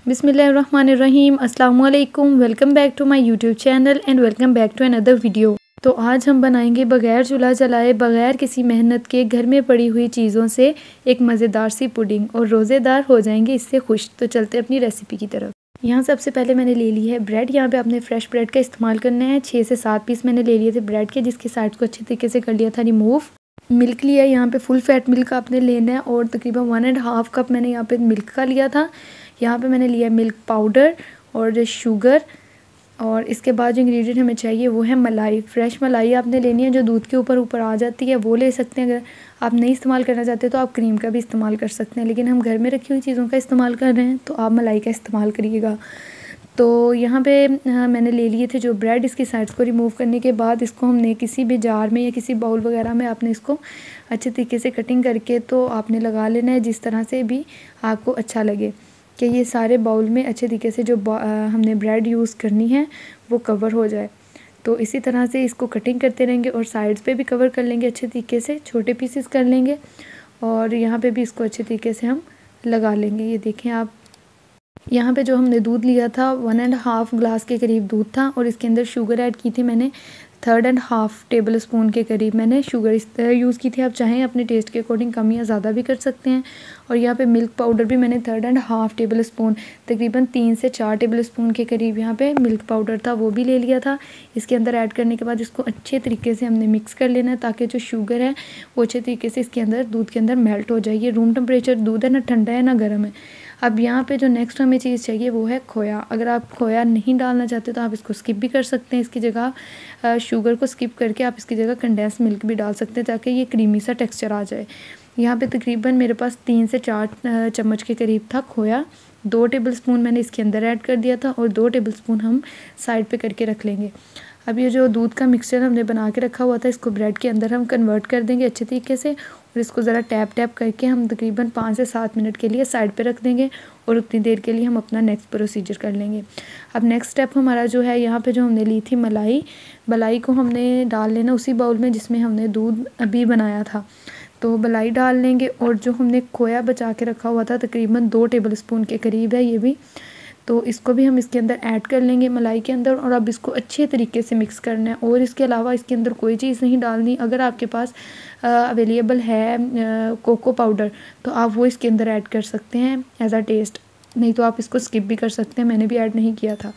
बिस्मिल्लाहिर्रहमानिर्रहीम, अस्सलाम वालेकुम। Welcome back to my YouTube channel and welcome back to another video. तो आज हम बनाएंगे बग़ैर चूल्हा जलाए, बग़ैर किसी मेहनत के, घर में पड़ी हुई चीज़ों से एक मज़ेदार सी पुडिंग, और रोज़ेदार हो जाएंगे इससे खुश। तो चलते अपनी रेसिपी की तरफ। यहाँ सबसे पहले मैंने ले ली है ब्रेड। यहाँ पे आपने फ्रेश ब्रेड का इस्तेमाल करना है। 6 से 7 पीस मैंने ले लिए थे ब्रेड के, जिसके साइड को अच्छे तरीके से कर लिया था रिमूव। मिल्क लिया, यहाँ पे फुल फैट मिल्क आपने लेना है, और तकरीबन 1.5 कप मैंने यहाँ पे मिल्क का लिया था। यहाँ पे मैंने लिया मिल्क पाउडर और शुगर, और इसके बाद जो इंग्रेडिएंट हमें चाहिए वो है मलाई। फ्रेश मलाई आपने लेनी है, जो दूध के ऊपर आ जाती है वो ले सकते हैं। अगर आप नहीं इस्तेमाल करना चाहते तो आप क्रीम का भी इस्तेमाल कर सकते हैं, लेकिन हम घर में रखी हुई चीज़ों का इस्तेमाल कर रहे हैं तो आप मलाई का इस्तेमाल करिएगा। तो यहाँ पे मैंने ले लिए थे जो ब्रेड। इसकी साइड्स को रिमूव करने के बाद इसको हमने किसी भी जार में या किसी बाउल वगैरह में आपने इसको अच्छे तरीके से कटिंग करके तो आपने लगा लेना है, जिस तरह से भी आपको अच्छा लगे कि ये सारे बाउल में अच्छे तरीके से जो हमने ब्रेड यूज़ करनी है वो कवर हो जाए। तो इसी तरह से इसको कटिंग करते रहेंगे और साइड्स पे भी कवर कर लेंगे अच्छे तरीके से, छोटे पीसेस कर लेंगे, और यहाँ पे भी इसको अच्छे तरीके से हम लगा लेंगे। ये देखें आप, यहाँ पे जो हमने दूध लिया था 1.5 ग्लास के करीब दूध था, और इसके अंदर शुगर ऐड की थी मैंने 3.5 टेबल स्पून के करीब मैंने शुगर इस तरह यूज़ की थी। आप चाहें अपने टेस्ट के अकॉर्डिंग कम या ज़्यादा भी कर सकते हैं। और यहाँ पे मिल्क पाउडर भी मैंने 3.5 टेबल स्पून, तकरीबन 3 से 4 टेबल स्पून के करीब यहाँ पे मिल्क पाउडर था, वो भी ले लिया था। इसके अंदर ऐड करने के बाद इसको अच्छे तरीके से हमने मिक्स कर लेना है, ताकि जो शुगर है वो अच्छे तरीके से इसके अंदर दूध के अंदर मेल्ट हो जाए। ये रूम टेम्परेचर दूध है, ना ठंडा है ना गर्म है। अब यहाँ पे जो नेक्स्ट हमें चीज़ चाहिए वो है खोया। अगर आप खोया नहीं डालना चाहते तो आप इसको स्किप भी कर सकते हैं। इसकी जगह शुगर को स्किप करके आप इसकी जगह कंडेंस मिल्क भी डाल सकते हैं, ताकि ये क्रीमी सा टेक्सचर आ जाए। यहाँ पे तकरीबन मेरे पास 3 से 4 चम्मच के करीब था खोया। 2 टेबल स्पून मैंने इसके अंदर ऐड कर दिया था, और 2 टेबल स्पून हम साइड पे करके रख लेंगे। अब ये जो दूध का मिक्सचर हमने बना के रखा हुआ था, इसको ब्रेड के अंदर हम कन्वर्ट कर देंगे अच्छे तरीके से, और इसको ज़रा टैप करके हम तकरीबन 5 से 7 मिनट के लिए साइड पे रख देंगे, और उतनी देर के लिए हम अपना नेक्स्ट प्रोसीजर कर लेंगे। अब नेक्स्ट स्टेप हमारा जो है, यहाँ पे जो हमने ली थी मलाई को हमने डाल लेना उसी बाउल में जिसमें हमने दूध अभी बनाया था। तो मलाई डाल लेंगे, और जो हमने खोया बचा के रखा हुआ था तकरीबन 2 टेबल स्पून के करीब है ये भी, तो इसको भी हम इसके अंदर ऐड कर लेंगे मलाई के अंदर। और अब इसको अच्छे तरीके से मिक्स करना है, और इसके अलावा इसके अंदर कोई चीज़ नहीं डालनी। अगर आपके पास अवेलेबल है कोको पाउडर तो आप वो इसके अंदर ऐड कर सकते हैं एज अ टेस्ट, नहीं तो आप इसको स्किप भी कर सकते हैं, मैंने भी ऐड नहीं किया था।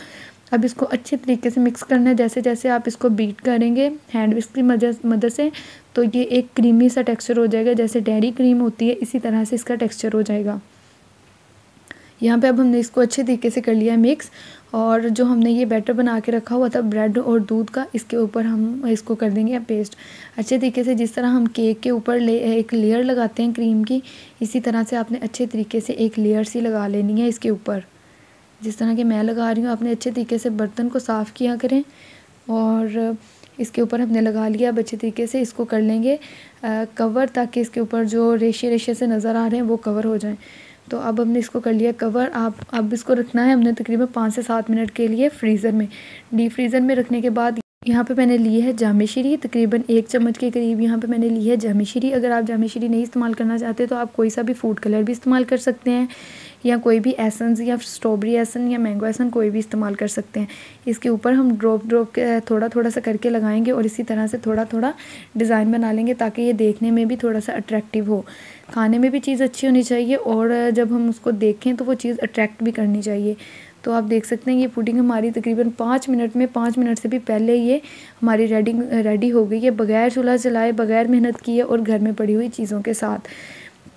अब इसको अच्छे तरीके से मिक्स करना है। जैसे जैसे आप इसको बीट करेंगे हैंड विस्क की मदद से, तो ये एक क्रीमी सा टेक्सचर हो जाएगा, जैसे डेयरी क्रीम होती है इसी तरह से इसका टेक्सचर हो जाएगा। यहाँ पे अब हमने इसको अच्छे तरीके से कर लिया है मिक्स, और जो हमने ये बैटर बना के रखा हुआ था ब्रेड और दूध का, इसके ऊपर हम इसको कर देंगे पेस्ट अच्छे तरीके से। जिस तरह हम केक के ऊपर एक लेयर लगाते हैं क्रीम की, इसी तरह से आपने अच्छे तरीके से एक लेयर सी लगा लेनी है इसके ऊपर, जिस तरह कि मैं लगा रही हूँ। आपने अच्छे तरीके से बर्तन को साफ़ किया करें, और इसके ऊपर हमने लगा लिया। अब अच्छे तरीके से इसको कर लेंगे कवर, ताकि इसके ऊपर जो रेशे से नज़र आ रहे हैं वो कवर हो जाएं। तो अब हमने इसको कर लिया कवर। अब इसको रखना है हमने तकरीबन 5 से 7 मिनट के लिए फ्रीज़र में। डीप फ्रीज़र में रखने के बाद यहाँ पे मैंने ली है जामे शीरी, तकरीबन 1 चम्मच के करीब यहाँ पे मैंने ली है जामे शीरी। अगर आप जामे शीरी नहीं इस्तेमाल करना चाहते तो आप कोई सा भी फूड कलर भी इस्तेमाल कर सकते हैं, या कोई भी एसेंस या स्ट्रॉबेरी एसन या मैंगो एसन कोई भी इस्तेमाल कर सकते हैं। इसके ऊपर हम ड्रॉप के थोड़ा सा करके लगाएंगे, और इसी तरह से थोड़ा डिज़ाइन बना लेंगे, ताकि ये देखने में भी थोड़ा सा अट्रैक्टिव हो। खाने में भी चीज़ अच्छी होनी चाहिए, और जब हम उसको देखें तो वो चीज़ अट्रैक्ट भी करनी चाहिए। तो आप देख सकते हैं ये पुडिंग हमारी तकरीबन 5 मिनट से भी पहले ये हमारी रेडी हो गई है, बग़ैर चूल्हा जलाए, बग़ैर मेहनत किए, और घर में पड़ी हुई चीज़ों के साथ।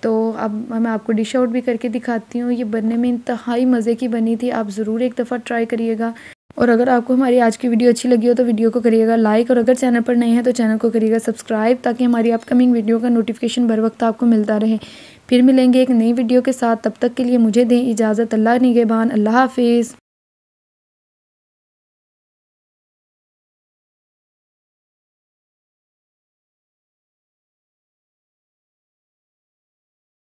तो अब मैं आपको डिश आउट भी करके दिखाती हूँ। ये बनने में इंतहाई मज़े की बनी थी, आप ज़रूर एक दफ़ा ट्राई करिएगा। और अगर आपको हमारी आज की वीडियो अच्छी लगी हो तो वीडियो को करिएगा लाइक, और अगर चैनल पर नए हैं तो चैनल को करिएगा सब्सक्राइब, ताकि हमारी अपकमिंग वीडियो का नोटिफिकेशन बर वक्त आपको मिलता रहे। फिर मिलेंगे एक नई वीडियो के साथ, तब तक के लिए मुझे दें इजाज़त। अल्लाह निगहबान, अल्लाह हाफिज़।